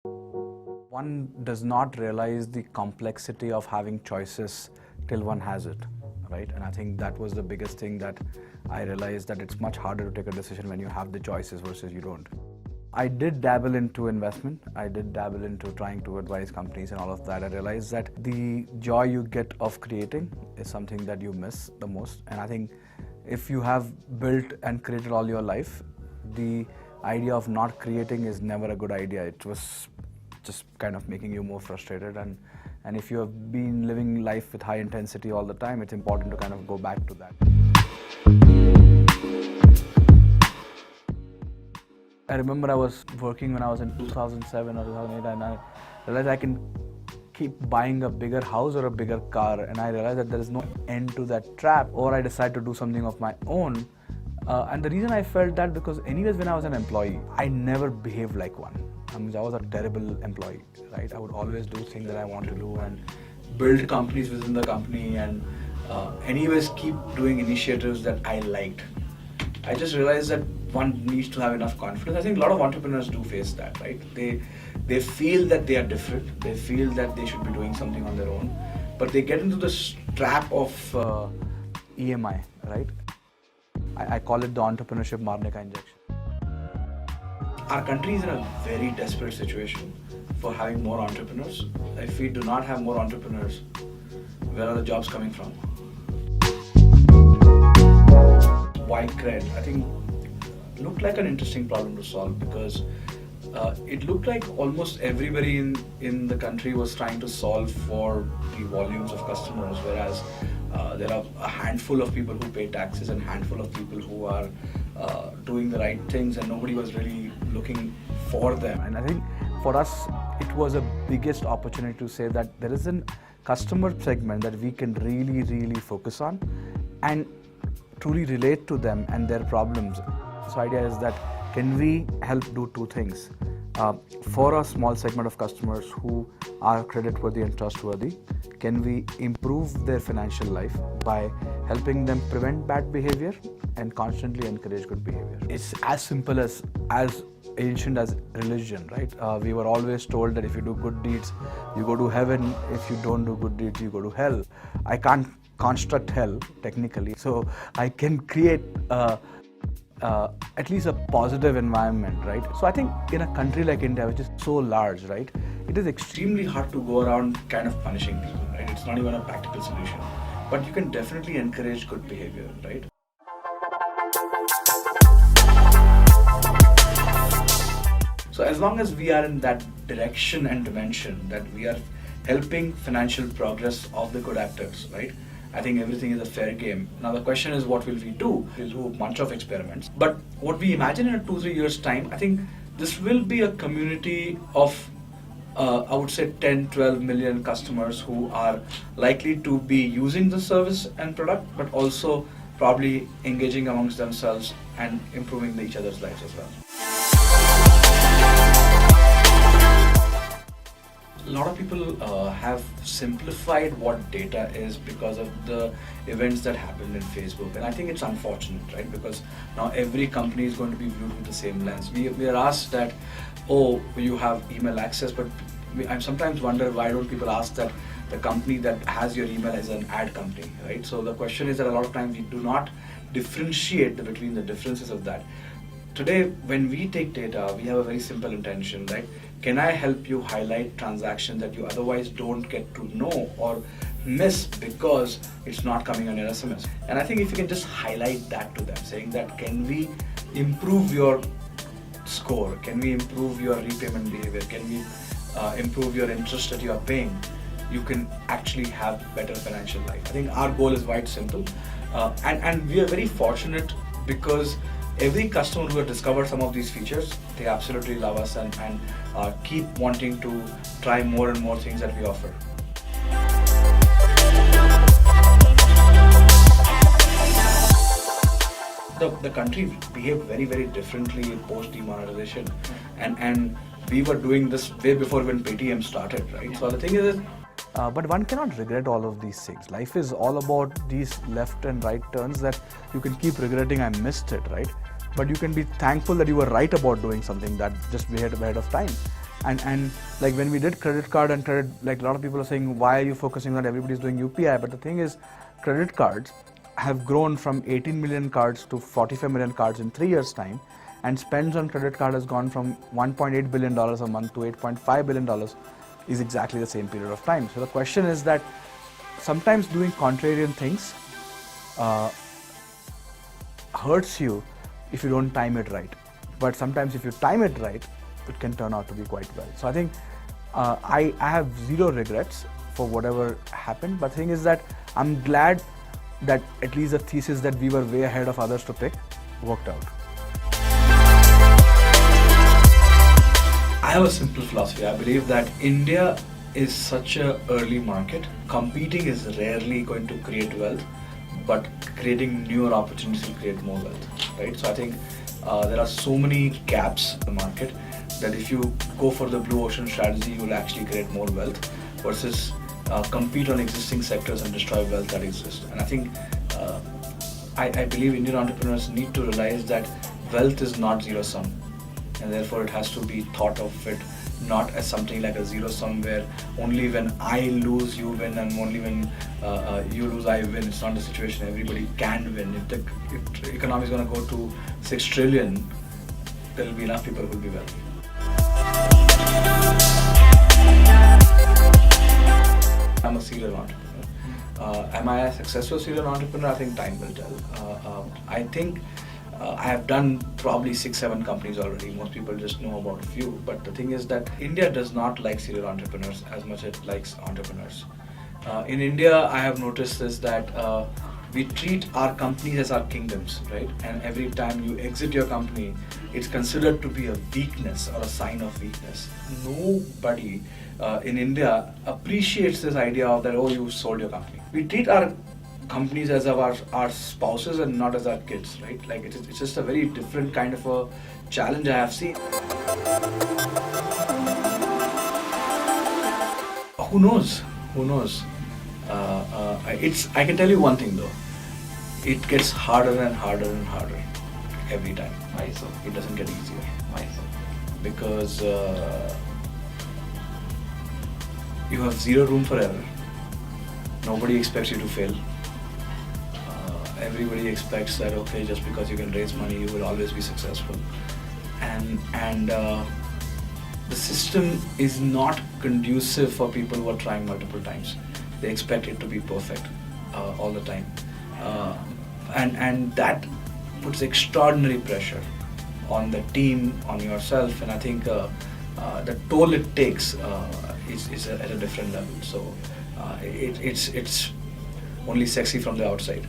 One does not realize the complexity of having choices till one has it, right? And I think that was the biggest thing that I realized, that it's much harder to take a decision when you have the choices versus you don't. I did dabble into investment. I did dabble into trying to advise companies and all of that. I realized that the joy you get of creating is something that you miss the most. And I think if you have built and created all your life, the idea of not creating is never a good idea. It was just kind of making you more frustrated, and if you have been living life with high intensity all the time, it's important to kind of go back to that. I remember I was working when I was in 2007 or 2008, and I realized I can keep buying a bigger house or a bigger car, and I realized that there is no end to that trap, or I decided to do something of my own. And the reason I felt that, because anyways when I was an employee, I never behaved like one. I was a terrible employee, right? I would always do things that I want to do and build companies within the company, and anyways keep doing initiatives that I liked. I just realized that one needs to have enough confidence. I think a lot of entrepreneurs do face that, right? They feel that they are different. They feel that they should be doing something on their own, but they get into this trap of EMI, right? I call it the entrepreneurship marne ka injection. Our country is in a very desperate situation for having more entrepreneurs. If we do not have more entrepreneurs, where are the jobs coming from? Why cred? I think it looked like an interesting problem to solve, because it looked like almost everybody in the country was trying to solve for the volumes of customers, whereas there are a handful of people who pay taxes and a handful of people who are doing the right things, and nobody was really looking for them. And I think for us, it was a biggest opportunity to say that there is a customer segment that we can really, really focus on and truly relate to them and their problems. So the idea is that, can we help do two things? For a small segment of customers who are creditworthy and trustworthy, can we improve their financial life by helping them prevent bad behavior and constantly encourage good behavior? It's as simple as ancient as religion, right? We were always told that if you do good deeds, you go to heaven. If you don't do good deeds, you go to hell. I can't construct hell technically, so I can create at least a positive environment, right? So I think in a country like India, which is so large, right, it is extremely hard to go around kind of punishing people, right? It's not even a practical solution, but you can definitely encourage good behavior, right? So as long as we are in that direction and dimension, that we are helping financial progress of the good actors, right? I think everything is a fair game. Now the question is, what will we do? We'll do a bunch of experiments. But what we imagine in 2-3 years time, I think this will be a community of, I would say 10-12 million customers who are likely to be using the service and product, but also probably engaging amongst themselves and improving each other's lives as well. A lot of people have simplified what data is because of the events that happened in Facebook, and I think it's unfortunate, right? Because now every company is going to be viewed with the same lens. We are asked that, oh, you have email access, but I sometimes wonder, why don't people ask that the company that has your email is an ad company, right? So the question is that a lot of times we do not differentiate between the differences of that. Today, when we take data, we have a very simple intention, right? Can I help you highlight transactions that you otherwise don't get to know or miss because it's not coming on your SMS? And I think if you can just highlight that to them, saying that, can we improve your score? Can we improve your repayment behavior? Can we improve your interest that you are paying? You can actually have better financial life. I think our goal is quite simple, and we are very fortunate because every customer who has discovered some of these features, they absolutely love us and keep wanting to try more and more things that we offer. The country behaved very, very differently post demonetization, and we were doing this way before when Paytm started, right? So the thing is, but one cannot regret all of these things. Life is all about these left and right turns that you can keep regretting, I missed it, right? But you can be thankful that you were right about doing something that just way ahead of time. And like when we did credit card and credit, like a lot of people are saying, why are you focusing on everybody's doing UPI? But the thing is, credit cards have grown from 18 million cards to 45 million cards in 3 years' time, and spends on credit card has gone from $1.8 billion a month to $8.5 billion is exactly the same period of time. So the question is that sometimes doing contrarian things hurts you if you don't time it right. But sometimes if you time it right, it can turn out to be quite well. So I think I have zero regrets for whatever happened. But the thing is that I'm glad that at least the thesis that we were way ahead of others to pick worked out. I have a simple philosophy. I believe that India is such a early market. Competing is rarely going to create wealth, but creating newer opportunities will create more wealth, right? So I think there are so many gaps in the market that if you go for the blue ocean strategy, you will actually create more wealth versus compete on existing sectors and destroy wealth that exists. And I think I believe Indian entrepreneurs need to realize that wealth is not zero sum, and therefore it has to be thought of it not as something like a zero sum where only when I lose you win and only when you lose I win. It's not the situation. Everybody can win. If the economy is going to go to 6 trillion, there will be enough people who will be wealthy. I'm a serial entrepreneur. Am I a successful serial entrepreneur? I think time will tell. I think I have done probably 6-7 companies already. Most people just know about a few. But the thing is that India does not like serial entrepreneurs as much as it likes entrepreneurs. In India, I have noticed is that we treat our companies as our kingdoms, right? And every time you exit your company, it's considered to be a weakness or a sign of weakness. Nobody in India appreciates this idea of that, oh, you sold your company. We treat our companies as our spouses and not as our kids, right? Like it's just a very different kind of a challenge I have seen. Who knows? Who knows? I can tell you one thing though. It gets harder and harder and harder every time. Why so? It doesn't get easier. Why so? Because you have zero room for error. Nobody expects you to fail. Everybody expects that, okay, just because you can raise money, you will always be successful. And the system is not conducive for people who are trying multiple times. They expect it to be perfect all the time. And that puts extraordinary pressure on the team, on yourself, and I think the toll it takes is at a different level. So it's only sexy from the outside.